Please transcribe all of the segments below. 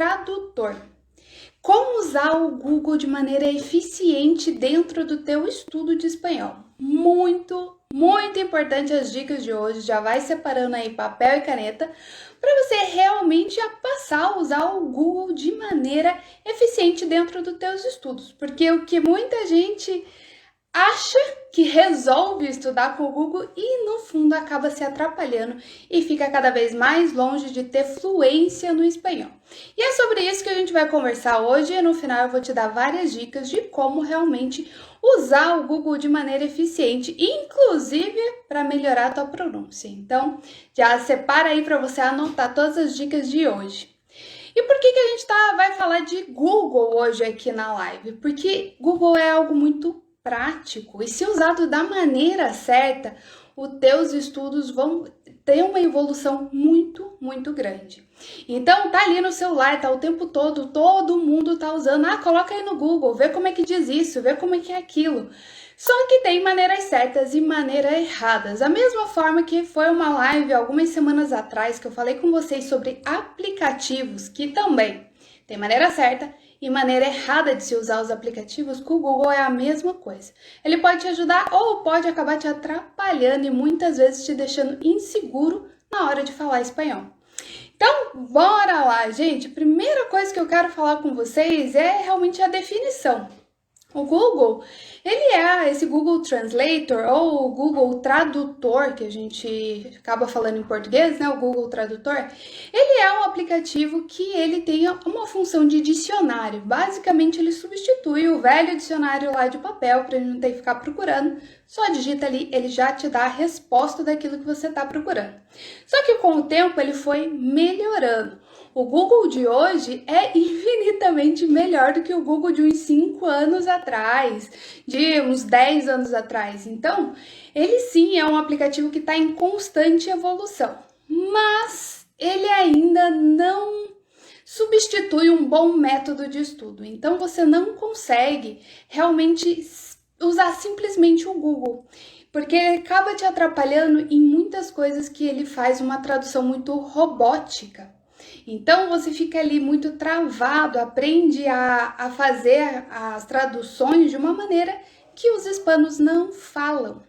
Tradutor. Como usar o Google de maneira eficiente dentro do teu estudo de espanhol? Muito importante as dicas de hoje. Já vai separando aí papel e caneta para você realmente passar a usar o Google de maneira eficiente dentro dos teus estudos. Porque o que muita gente acha que resolve estudar com o Google e no fundo acaba se atrapalhando e fica cada vez mais longe de ter fluência no espanhol. E é sobre isso que a gente vai conversar hoje e no final eu vou te dar várias dicas de como realmente usar o Google de maneira eficiente, inclusive para melhorar a tua pronúncia. Então, já separa aí para você anotar todas as dicas de hoje. E por que a gente vai falar de Google hoje aqui na live? Porque Google é algo muito prático e se usado da maneira certa, os teus estudos vão ter uma evolução muito grande. Então, tá ali no celular, tá o tempo todo mundo tá usando. Coloca aí no Google, vê como é que diz isso, vê como é que é aquilo. Só que tem maneiras certas e maneiras erradas. Da mesma forma que foi uma live algumas semanas atrás que eu falei com vocês sobre aplicativos, que também tem maneira certa e maneira errada de se usar os aplicativos, com o Google é a mesma coisa. Ele pode te ajudar ou pode acabar te atrapalhando e muitas vezes te deixando inseguro na hora de falar espanhol. Então, bora lá, gente! Primeira coisa que eu quero falar com vocês é realmente a definição. O Google, ele é esse Google Translator ou o Google Tradutor, que a gente acaba falando em português, né? O Google Tradutor, ele é um aplicativo que ele tem uma função de dicionário. Basicamente, ele substitui o velho dicionário lá de papel para ele não ter que ficar procurando. Só digita ali, ele já te dá a resposta daquilo que você está procurando. Só que com o tempo, ele foi melhorando. O Google de hoje é infinitamente melhor do que o Google de uns 5 anos atrás, de uns 10 anos atrás. Então, ele sim é um aplicativo que está em constante evolução, mas ele ainda não substitui um bom método de estudo. Então, você não consegue realmente usar simplesmente o Google, porque ele acaba te atrapalhando em muitas coisas que ele faz uma tradução muito robótica. Então, você fica ali muito travado, aprende a fazer as traduções de uma maneira que os hispanos não falam.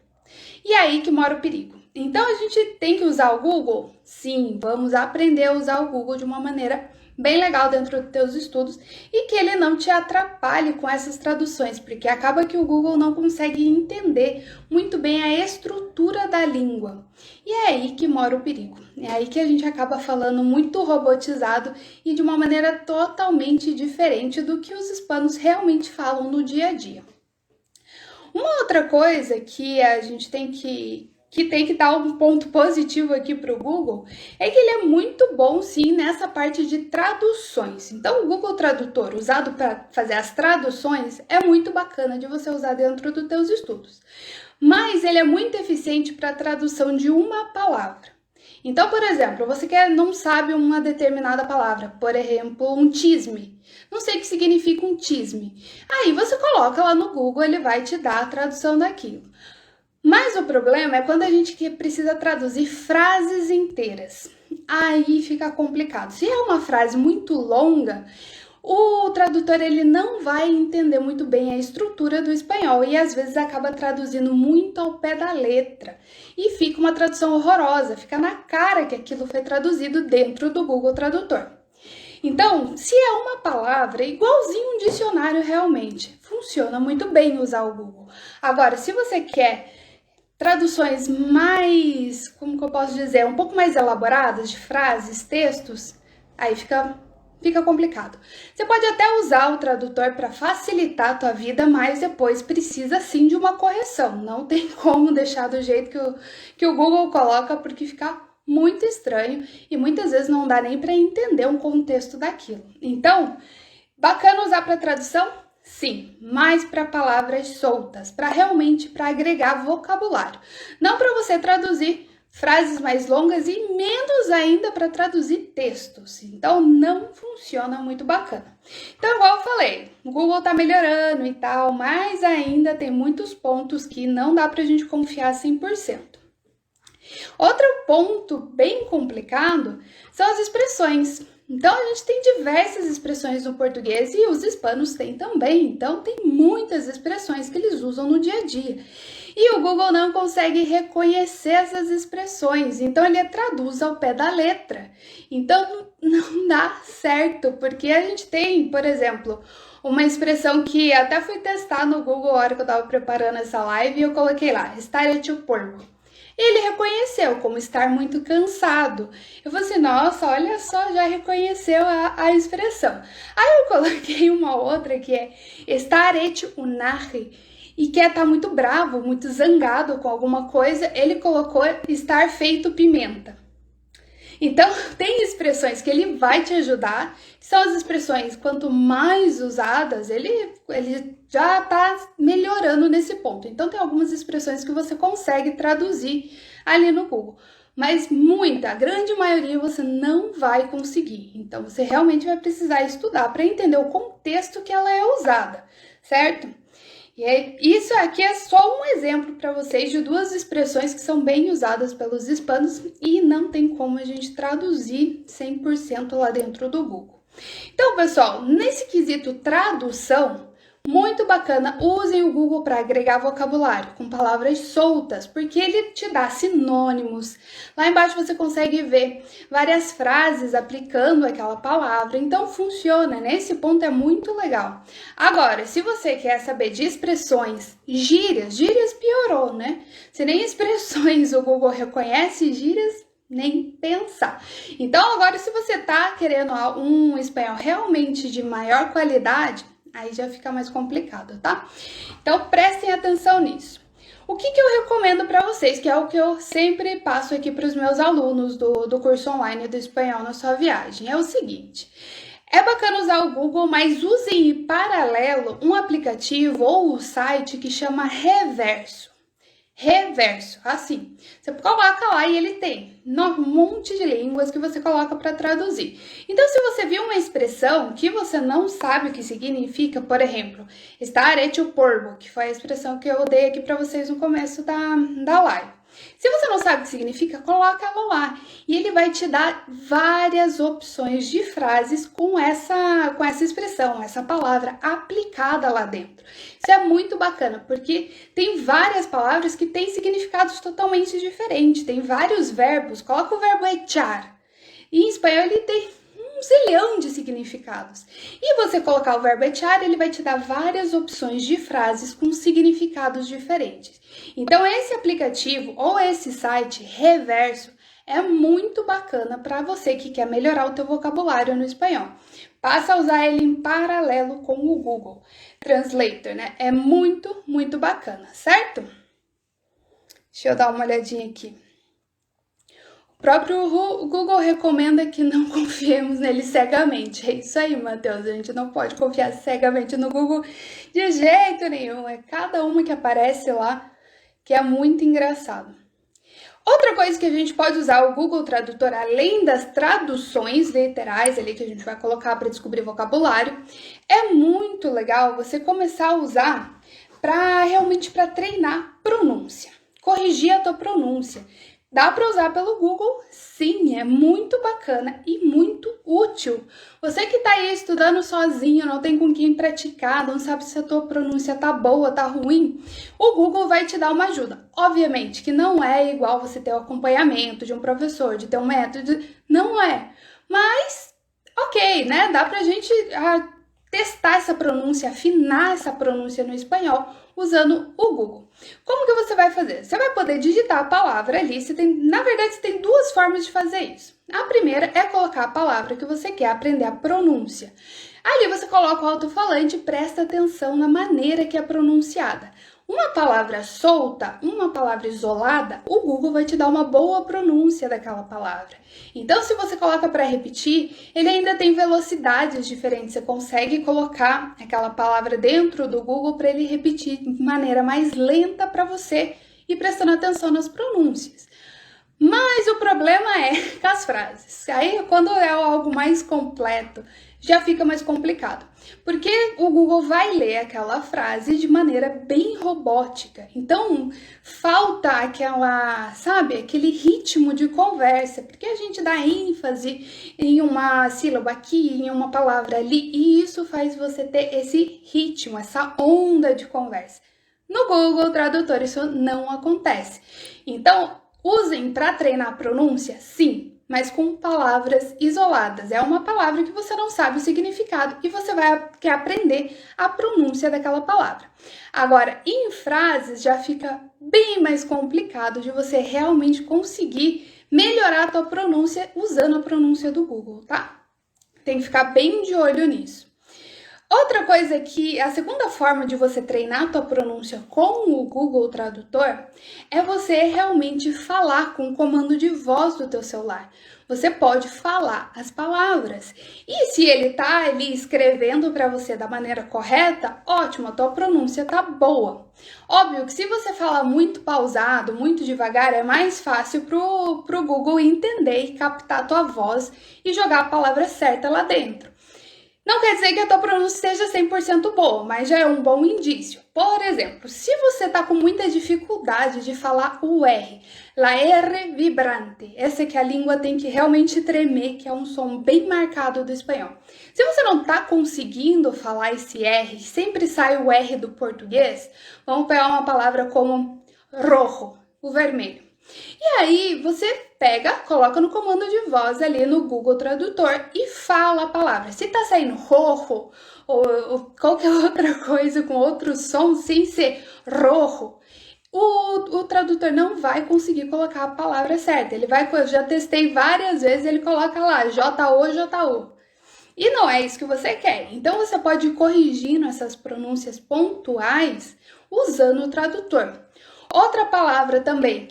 E é aí que mora o perigo. Então, a gente tem que usar o Google? Sim, vamos aprender a usar o Google de uma maneira bem legal dentro dos teus estudos e que ele não te atrapalhe com essas traduções, porque acaba que o Google não consegue entender muito bem a estrutura da língua. E é aí que mora o perigo. É aí que a gente acaba falando muito robotizado e de uma maneira totalmente diferente do que os hispanos realmente falam no dia a dia. Uma outra coisa que a gente tem que dar um ponto positivo aqui para o Google é que ele é muito bom sim nessa parte de traduções. Então o Google Tradutor usado para fazer as traduções é muito bacana de você usar dentro dos teus estudos. Mas ele é muito eficiente para a tradução de uma palavra. Então, por exemplo, você não sabe uma determinada palavra, por exemplo, um tisme. Não sei o que significa um tisme. Aí você coloca lá no Google, ele vai te dar a tradução daquilo. Mas o problema é quando a gente precisa traduzir frases inteiras. Aí fica complicado. Se é uma frase muito longa, o tradutor ele não vai entender muito bem a estrutura do espanhol e às vezes acaba traduzindo muito ao pé da letra. E fica uma tradução horrorosa, fica na cara que aquilo foi traduzido dentro do Google Tradutor. Então, se é uma palavra, igualzinho um dicionário realmente, funciona muito bem usar o Google. Agora, se você quer traduções mais, como que eu posso dizer, um pouco mais elaboradas de frases, textos, aí fica complicado. Você pode até usar o tradutor para facilitar a tua vida, mas depois precisa sim de uma correção. Não tem como deixar do jeito que o Google coloca, porque fica muito estranho e muitas vezes não dá nem para entender um contexto daquilo. Então, bacana usar para tradução? Sim, mas para palavras soltas, para agregar vocabulário. Não para você traduzir frases mais longas e menos ainda para traduzir textos. Então, não funciona muito bacana. Então, igual eu falei, o Google tá melhorando e tal, mas ainda tem muitos pontos que não dá pra gente confiar 100%. Outro ponto bem complicado são as expressões. Então, a gente tem diversas expressões no português e os hispanos têm também. Então, tem muitas expressões que eles usam no dia a dia. E o Google não consegue reconhecer essas expressões, então ele traduz ao pé da letra. Então, não dá certo, porque a gente tem, por exemplo, uma expressão que até fui testar no Google a hora que eu estava preparando essa live e eu coloquei lá, estar hecho polvo. Ele reconheceu como estar muito cansado. Eu falei assim, nossa, olha só, já reconheceu a expressão. Aí eu coloquei uma outra que é estar hecho unarre, e quer estar muito bravo, muito zangado com alguma coisa, ele colocou estar feito pimenta. Então, tem expressões que ele vai te ajudar, que são as expressões, quanto mais usadas, ele já está melhorando nesse ponto. Então, tem algumas expressões que você consegue traduzir ali no Google, mas a grande maioria você não vai conseguir. Então, você realmente vai precisar estudar para entender o contexto que ela é usada, certo? E isso aqui é só um exemplo para vocês de duas expressões que são bem usadas pelos hispanos e não tem como a gente traduzir 100% lá dentro do Google. Então, pessoal, nesse quesito tradução, muito bacana, usem o Google para agregar vocabulário com palavras soltas, porque ele te dá sinônimos. Lá embaixo você consegue ver várias frases aplicando aquela palavra, então funciona, nesse ponto é muito legal. Agora, se você quer saber de expressões, gírias piorou, né? Se nem expressões o Google reconhece, gírias nem pensar. Então, agora se você tá querendo um espanhol realmente de maior qualidade, aí já fica mais complicado, tá? Então, prestem atenção nisso. O que eu recomendo para vocês, que é o que eu sempre passo aqui para os meus alunos do curso online do Espanhol na Sua Viagem, é o seguinte. É bacana usar o Google, mas usem em paralelo um aplicativo ou um site que chama Reverso. Reverso, assim, você coloca lá e ele tem um monte de línguas que você coloca para traduzir. Então, se você viu uma expressão que você não sabe o que significa, por exemplo, estar hecho polvo, que foi a expressão que eu dei aqui para vocês no começo da live. Se você não sabe o que significa, coloca ela lá e ele vai te dar várias opções de frases com essa expressão, essa palavra aplicada lá dentro. Isso é muito bacana, porque tem várias palavras que têm significados totalmente diferentes, tem vários verbos, coloca o verbo echar. E em espanhol ele tem um zilhão de significados. E você colocar o verbo echar, ele vai te dar várias opções de frases com significados diferentes. Então, esse aplicativo ou esse site Reverso é muito bacana para você que quer melhorar o teu vocabulário no espanhol. Passa a usar ele em paralelo com o Google Translator, né? É muito bacana, certo? Deixa eu dar uma olhadinha aqui. O próprio Google recomenda que não confiemos nele cegamente. É isso aí, Matheus. A gente não pode confiar cegamente no Google de jeito nenhum. É cada uma que aparece lá que é muito engraçado. Outra coisa que a gente pode usar o Google Tradutor, além das traduções literais ali que a gente vai colocar para descobrir vocabulário, é muito legal você começar a usar realmente para treinar pronúncia, corrigir a tua pronúncia. Dá para usar pelo Google? Sim, é muito bacana e muito útil. Você que está aí estudando sozinho, não tem com quem praticar, não sabe se a tua pronúncia tá boa, tá ruim, o Google vai te dar uma ajuda. Obviamente que não é igual você ter o acompanhamento de um professor, de ter um método, não é. Mas, ok, né? Dá pra gente testar essa pronúncia, afinar essa pronúncia no espanhol usando o Google. Como que você vai fazer? Você vai poder digitar a palavra ali, na verdade você tem duas formas de fazer isso. A primeira é colocar a palavra que você quer aprender a pronúncia. Ali você coloca o alto-falante e presta atenção na maneira que é pronunciada. Uma palavra solta, uma palavra isolada, o Google vai te dar uma boa pronúncia daquela palavra. Então, se você coloca para repetir, ele ainda tem velocidades diferentes. Você consegue colocar aquela palavra dentro do Google para ele repetir de maneira mais lenta para você e prestando atenção nas pronúncias. Mas o problema é com as frases. Aí, quando é algo mais completo, já fica mais complicado, porque o Google vai ler aquela frase de maneira bem robótica. Então, falta aquela, sabe, aquele ritmo de conversa, porque a gente dá ênfase em uma sílaba aqui, em uma palavra ali, e isso faz você ter esse ritmo, essa onda de conversa. No Google Tradutor isso não acontece. Então, usem para treinar a pronúncia, sim, mas com palavras isoladas. É uma palavra que você não sabe o significado e você quer aprender a pronúncia daquela palavra. Agora, em frases já fica bem mais complicado de você realmente conseguir melhorar a tua pronúncia usando a pronúncia do Google, tá? Tem que ficar bem de olho nisso. Outra coisa que a segunda forma de você treinar a tua pronúncia com o Google Tradutor é você realmente falar com o comando de voz do teu celular. Você pode falar as palavras. E se ele tá ali escrevendo para você da maneira correta, ótimo, a tua pronúncia tá boa. Óbvio que se você falar muito pausado, muito devagar, é mais fácil pro Google entender e captar a tua voz e jogar a palavra certa lá dentro. Não quer dizer que a tua pronúncia seja 100% boa, mas já é um bom indício. Por exemplo, se você está com muita dificuldade de falar o R, la R vibrante, essa que a língua tem que realmente tremer, que é um som bem marcado do espanhol. Se você não está conseguindo falar esse R, sempre sai o R do português, vamos pegar uma palavra como rojo, o vermelho. E aí você pega, coloca no comando de voz ali no Google Tradutor e fala a palavra. Se tá saindo rojo ou qualquer outra coisa com outro som sem ser rojo, o tradutor não vai conseguir colocar a palavra certa. Ele vai, eu já testei várias vezes, ele coloca lá J-O. E não é isso que você quer. Então você pode ir corrigindo essas pronúncias pontuais usando o tradutor. Outra palavra também,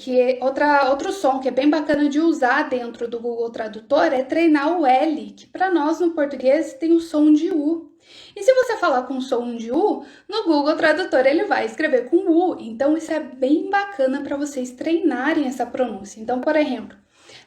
outro som que é bem bacana de usar dentro do Google Tradutor é treinar o L, que para nós no português tem o som de U. E se você falar com som de U, no Google Tradutor ele vai escrever com U. Então isso é bem bacana para vocês treinarem essa pronúncia. Então, por exemplo,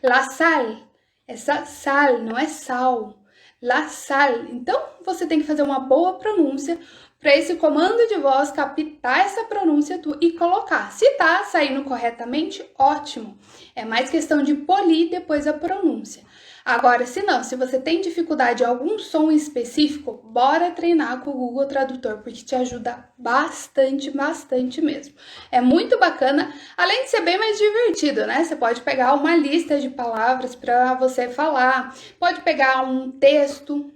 la sal, essa sal, não é sal. La sal. Então, você tem que fazer uma boa pronúncia para esse comando de voz captar essa pronúncia e colocar. Se tá saindo corretamente, ótimo. É mais questão de polir depois a pronúncia. Agora, se não, se você tem dificuldade em algum som específico, bora treinar com o Google Tradutor, porque te ajuda bastante mesmo. É muito bacana, além de ser bem mais divertido, né? Você pode pegar uma lista de palavras para você falar, pode pegar um texto,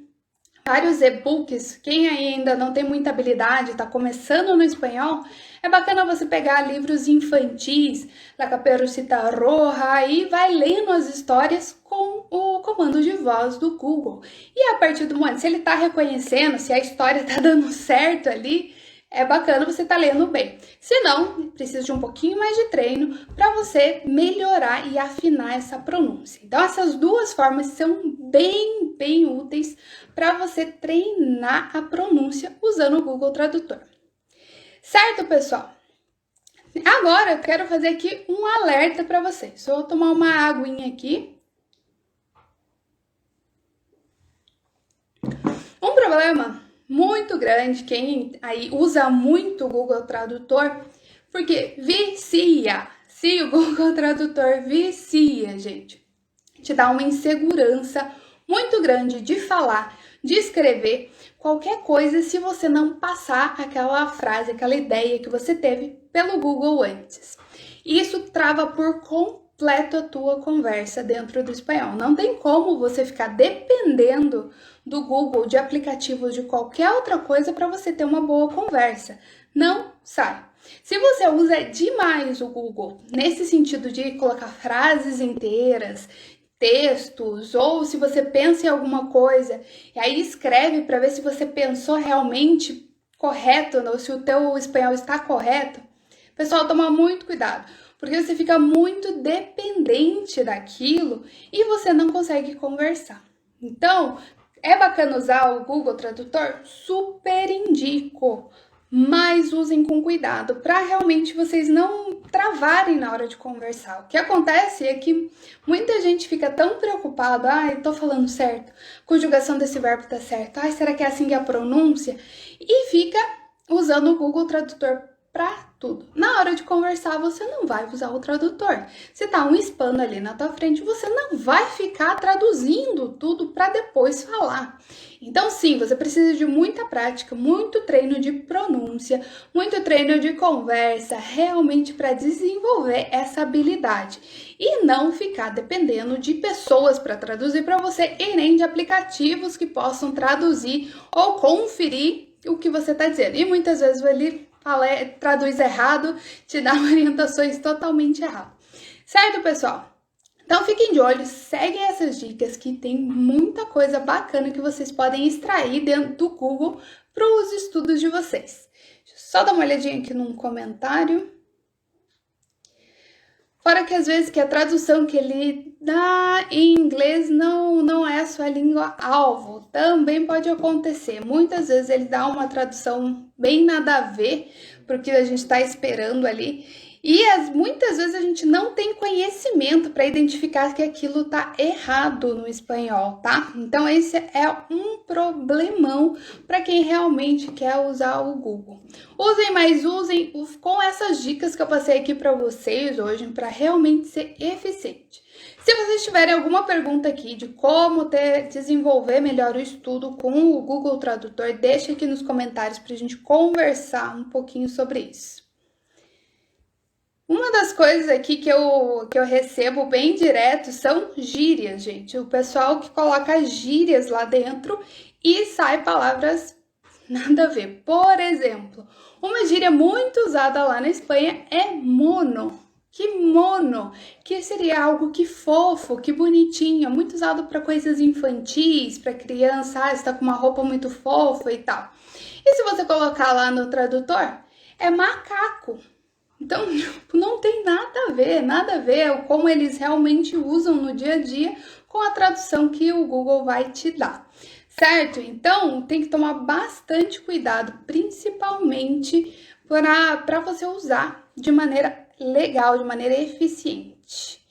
vários e-books. Quem ainda não tem muita habilidade, está começando no espanhol, é bacana você pegar livros infantis, La Caperucita Roja, e vai lendo as histórias com o comando de voz do Google. E a partir do momento, se ele está reconhecendo, se a história está dando certo ali, é bacana você estar lendo bem. Se não, precisa de um pouquinho mais de treino para você melhorar e afinar essa pronúncia. Então, essas duas formas são bem úteis para você treinar a pronúncia usando o Google Tradutor. Certo, pessoal? Agora eu quero fazer aqui um alerta para vocês. Só vou tomar uma aguinha aqui. Um problema muito grande, quem aí usa muito o Google Tradutor, porque vicia. Se o Google Tradutor vicia, gente, te dá uma insegurança muito grande de falar, de escrever qualquer coisa se você não passar aquela frase, aquela ideia que você teve pelo Google antes. Isso trava por completo a tua conversa dentro do espanhol. Não tem como você ficar dependendo do Google, de aplicativos, de qualquer outra coisa para você ter uma boa conversa. Não sai. Se você usa demais o Google, nesse sentido de colocar frases inteiras, textos, ou se você pensa em alguma coisa, e aí escreve para ver se você pensou realmente correto, ou se o teu espanhol está correto, pessoal, toma muito cuidado, porque você fica muito dependente daquilo e você não consegue conversar. Então, é bacana usar o Google Tradutor? Super indico. mas usem com cuidado para realmente vocês não travarem na hora de conversar. O que acontece é que muita gente fica tão preocupada, eu tô falando certo, a conjugação desse verbo tá certa, será que é assim que é a pronúncia? E fica usando o Google Tradutor para tudo. Na hora de conversar, você não vai usar o tradutor. Se tá um hispano ali na tua frente, você não vai ficar traduzindo tudo para depois falar. Então, sim, você precisa de muita prática, muito treino de pronúncia, muito treino de conversa, realmente para desenvolver essa habilidade. E não ficar dependendo de pessoas para traduzir para você e nem de aplicativos que possam traduzir ou conferir o que você está dizendo. E muitas vezes ele traduz errado, te dá orientações totalmente erradas. Certo, pessoal? Então fiquem de olho, seguem essas dicas que tem muita coisa bacana que vocês podem extrair dentro do Google para os estudos de vocês. Deixa eu só dar uma olhadinha aqui num comentário. Fora que às vezes que a tradução que ele dá em inglês não é a sua língua alvo, também pode acontecer. Muitas vezes ele dá uma tradução bem nada a ver porque a gente está esperando ali. E muitas vezes a gente não tem conhecimento para identificar que aquilo tá errado no espanhol, tá? Então esse é um problemão para quem realmente quer usar o Google. Usem, mas usem com essas dicas que eu passei aqui para vocês hoje para realmente ser eficiente. Se vocês tiverem alguma pergunta aqui de como desenvolver melhor o estudo com o Google Tradutor, deixa aqui nos comentários para a gente conversar um pouquinho sobre isso. Uma das coisas aqui que eu recebo bem direto são gírias, gente. O pessoal que coloca gírias lá dentro e sai palavras nada a ver. Por exemplo, uma gíria muito usada lá na Espanha é mono. Que mono, que seria algo que fofo, que bonitinho, muito usado para coisas infantis, para criança, está com uma roupa muito fofa e tal. E se você colocar lá no tradutor, é macaco. Então, não tem nada a ver como eles realmente usam no dia a dia com a tradução que o Google vai te dar, certo? Então, tem que tomar bastante cuidado, principalmente para você usar de maneira legal, de maneira eficiente.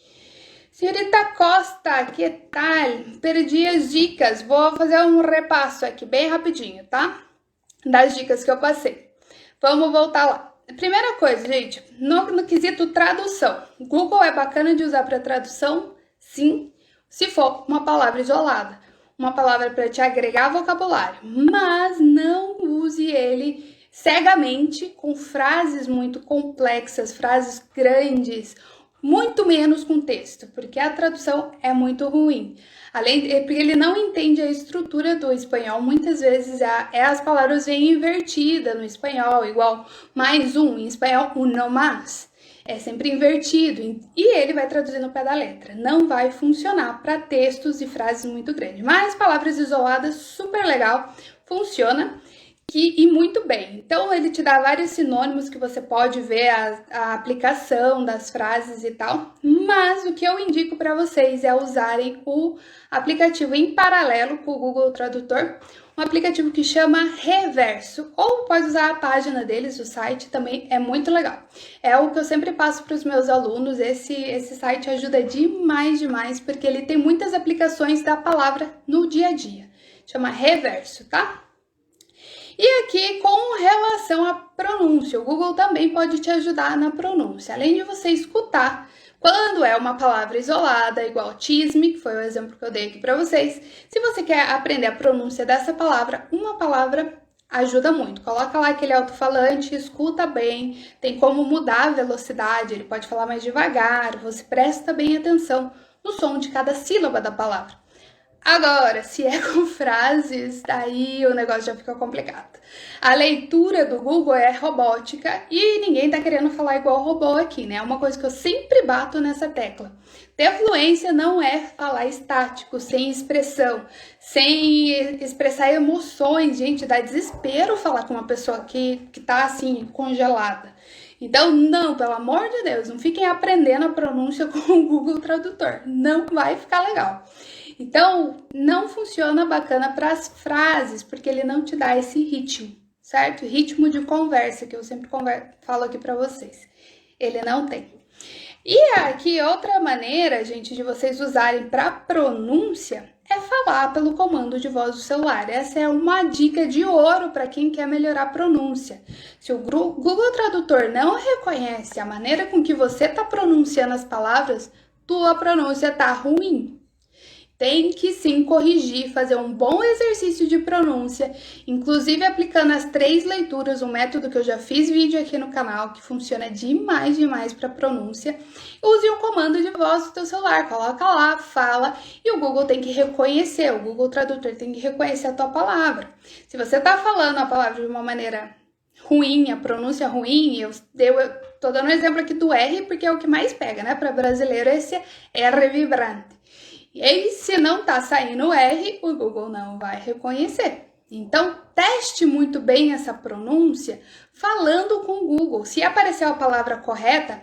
Senhorita Costa, que tal? Perdi as dicas, vou fazer um repasso aqui bem rapidinho, tá? Das dicas que eu passei. Vamos voltar lá. Primeira coisa, gente, no quesito tradução. Google é bacana de usar para tradução? Sim, se for uma palavra isolada. Uma palavra para te agregar vocabulário. Mas não use ele cegamente com frases muito complexas, frases grandes, muito menos com texto, porque a tradução é muito ruim. Porque ele não entende a estrutura do espanhol, muitas vezes as palavras vêm invertidas no espanhol, igual mais um, em espanhol, uno más. É sempre invertido e ele vai traduzir no pé da letra. Não vai funcionar para textos e frases muito grandes. Mas palavras isoladas, super legal, funciona. E muito bem. Então, ele te dá vários sinônimos que você pode ver a aplicação das frases e tal. Mas o que eu indico para vocês é usarem o aplicativo em paralelo com o Google Tradutor, um aplicativo que chama Reverso, ou pode usar a página deles, o site também é muito legal. É o que eu sempre passo para os meus alunos, esse site ajuda demais, porque ele tem muitas aplicações da palavra no dia a dia. Chama Reverso, tá? E aqui, com relação à pronúncia, o Google também pode te ajudar na pronúncia. Além de você escutar quando é uma palavra isolada, igual tisme, que foi o exemplo que eu dei aqui para vocês. Se você quer aprender a pronúncia dessa palavra, uma palavra ajuda muito. Coloca lá aquele alto-falante, escuta bem, tem como mudar a velocidade, ele pode falar mais devagar, você presta bem atenção no som de cada sílaba da palavra. Agora, se é com frases, daí o negócio já fica complicado. A leitura do Google é robótica e ninguém tá querendo falar igual robô aqui, né? É uma coisa que eu sempre bato nessa tecla. Ter fluência não é falar estático, sem expressão, sem expressar emoções. Gente, dá desespero falar com uma pessoa que tá assim, congelada. Então, não, pelo amor de Deus, não fiquem aprendendo a pronúncia com o Google Tradutor. Não vai ficar legal. Então, não funciona bacana para as frases, porque ele não te dá esse ritmo, certo? Ritmo de conversa, que eu sempre falo aqui para vocês. Ele não tem. E aqui outra maneira, gente, de vocês usarem para pronúncia é falar pelo comando de voz do celular. Essa é uma dica de ouro para quem quer melhorar a pronúncia. Se o Google Tradutor não reconhece a maneira com que você está pronunciando as palavras, tua pronúncia tá ruim. Tem que sim corrigir, fazer um bom exercício de pronúncia, inclusive aplicando as 3 leituras, um método que eu já fiz vídeo aqui no canal, que funciona demais para pronúncia. Use o comando de voz do teu celular, coloca lá, fala, e o Google tem que reconhecer, o Google Tradutor tem que reconhecer a tua palavra. Se você tá falando a palavra de uma maneira ruim, a pronúncia ruim, eu tô dando um exemplo aqui do R, porque é o que mais pega, né? Para brasileiro, esse R vibrante. E aí, se não tá saindo o R, o Google não vai reconhecer. Então, teste muito bem essa pronúncia falando com o Google. Se aparecer a palavra correta,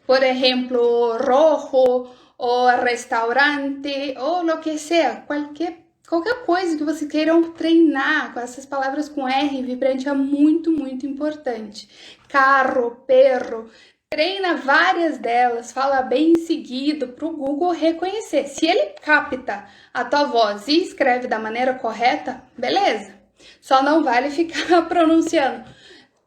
por exemplo, rojo, ou restaurante, ou lo que sea, qualquer coisa que vocês queiram treinar com essas palavras com R vibrante é muito importante. Carro, perro. Treina várias delas, fala bem seguido para o Google reconhecer. Se ele capta a tua voz e escreve da maneira correta, beleza. Só não vale ficar pronunciando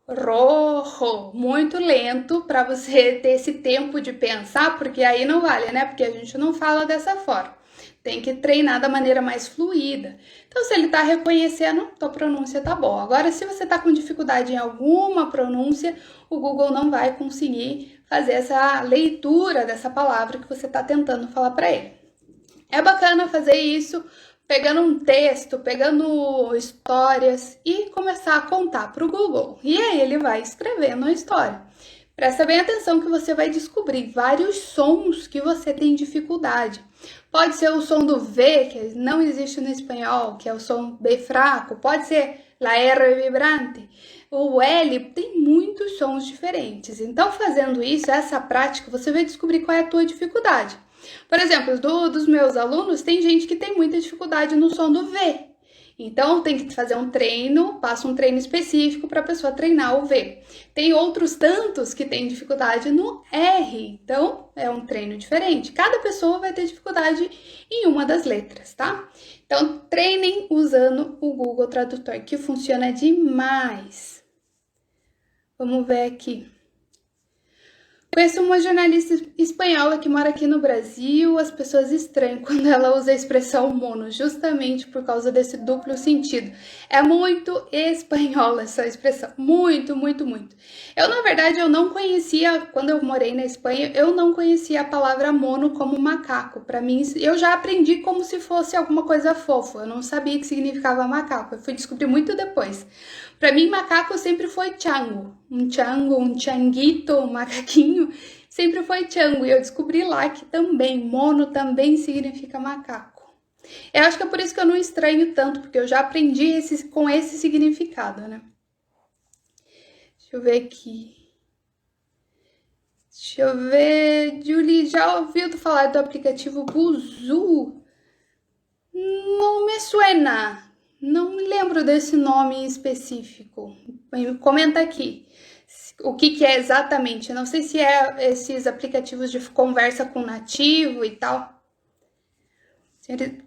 rojo muito lento para você ter esse tempo de pensar, porque aí não vale, né? Porque a gente não fala dessa forma. Tem que treinar da maneira mais fluida. Então, se ele tá reconhecendo, tua pronúncia tá boa. Agora, se você tá com dificuldade em alguma pronúncia, o Google não vai conseguir fazer essa leitura dessa palavra que você tá tentando falar para ele. É bacana fazer isso pegando um texto, pegando histórias e começar a contar para o Google. E aí ele vai escrevendo a história. Presta bem atenção que você vai descobrir vários sons que você tem dificuldade. Pode ser o som do V, que não existe no espanhol, que é o som B fraco. Pode ser la R vibrante. O L tem muitos sons diferentes. Então, fazendo isso, essa prática, você vai descobrir qual é a tua dificuldade. Por exemplo, dos meus alunos, tem gente que tem muita dificuldade no som do V. Então, tem que fazer um treino, passa um treino específico para a pessoa treinar o V. Tem outros tantos que têm dificuldade no R, então é um treino diferente. Cada pessoa vai ter dificuldade em uma das letras, tá? Então, treinem usando o Google Tradutor, que funciona demais. Vamos ver aqui. Conheço uma jornalista espanhola que mora aqui no Brasil. As pessoas estranham quando ela usa a expressão mono, justamente por causa desse duplo sentido. É muito espanhola essa expressão, muito. Eu, na verdade, eu não conhecia, quando eu morei na Espanha, eu não conhecia a palavra mono como macaco. Para mim, eu já aprendi como se fosse alguma coisa fofa. Eu não sabia que significava macaco, eu fui descobrir muito depois. Para mim, macaco sempre foi chango, um changuito, um macaquinho, sempre foi chango. E eu descobri lá que também, mono também significa macaco. Eu acho que é por isso que eu não estranho tanto, porque eu já aprendi com esse significado, né? Deixa eu ver aqui. Deixa eu ver. Julie, já ouviu falar do aplicativo Buzu? Não me suena. Não me lembro desse nome específico. Comenta aqui o que é exatamente. Eu não sei se é esses aplicativos de conversa com nativo e tal.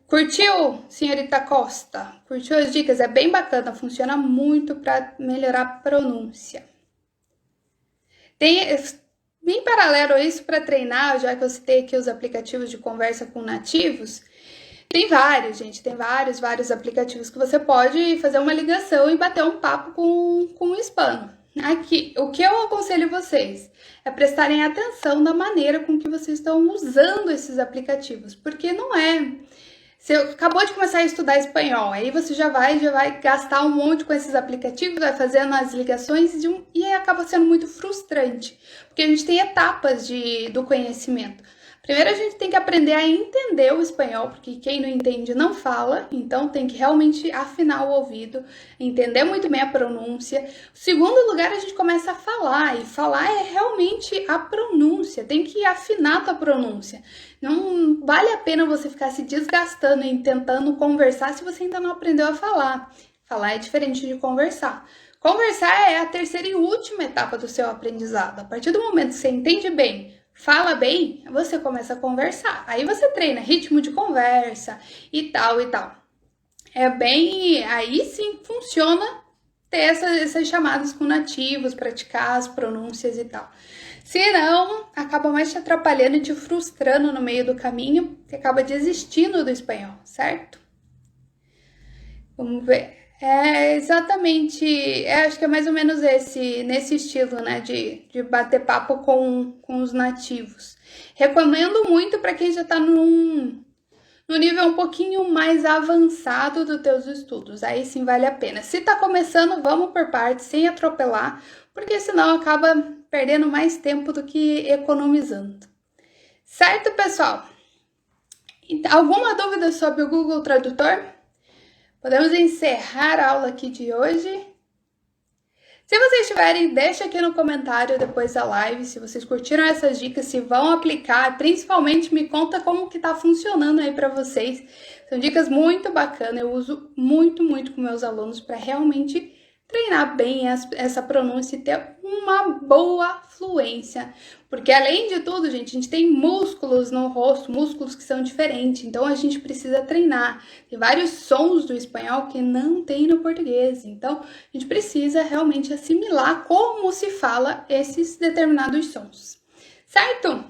Curtiu, senhorita Costa? Curtiu as dicas? É bem bacana, funciona muito para melhorar a pronúncia. Tem, em paralelo a isso, para treinar, já que eu citei aqui os aplicativos de conversa com nativos, tem vários, gente, tem vários aplicativos que você pode fazer uma ligação e bater um papo com o hispano. Aqui, o que eu aconselho vocês é prestarem atenção na maneira com que vocês estão usando esses aplicativos, porque não é... Você acabou de começar a estudar espanhol, aí você já vai gastar um monte com esses aplicativos, vai fazendo as ligações e acaba sendo muito frustrante, porque a gente tem etapas do conhecimento. Primeiro a gente tem que aprender a entender o espanhol, porque quem não entende não fala, então tem que realmente afinar o ouvido, entender muito bem a pronúncia. Segundo lugar, a gente começa a falar, e falar é realmente a pronúncia, tem que afinar a tua pronúncia. Não vale a pena você ficar se desgastando e tentando conversar se você ainda não aprendeu a falar. Falar é diferente de conversar. Conversar é a terceira e última etapa do seu aprendizado. A partir do momento que você entende bem, fala bem, você começa a conversar. Aí você treina ritmo de conversa e tal e tal. É bem... Aí sim funciona ter essas chamadas com nativos, praticar as pronúncias e tal. Se não, acaba mais te atrapalhando e te frustrando no meio do caminho, você acaba desistindo do espanhol, certo? Vamos ver. É exatamente, acho que é mais ou menos nesse estilo, né, de bater papo com os nativos. Recomendo muito para quem já está no nível um pouquinho mais avançado dos teus estudos. Aí sim vale a pena. Se tá começando, vamos por partes, sem atropelar, porque senão acaba perdendo mais tempo do que economizando. Certo, pessoal? Alguma dúvida sobre o Google Tradutor? Podemos encerrar a aula aqui de hoje. Se vocês tiverem, deixa aqui no comentário depois da live se vocês curtiram essas dicas, se vão aplicar, principalmente me conta como que tá funcionando aí para vocês. São dicas muito bacanas, eu uso muito com meus alunos para realmente treinar bem essa pronúncia e ter uma boa fluência. Porque além de tudo, gente, a gente tem músculos no rosto, músculos que são diferentes, então a gente precisa treinar. Tem vários sons do espanhol que não tem no português, então a gente precisa realmente assimilar como se fala esses determinados sons. Certo?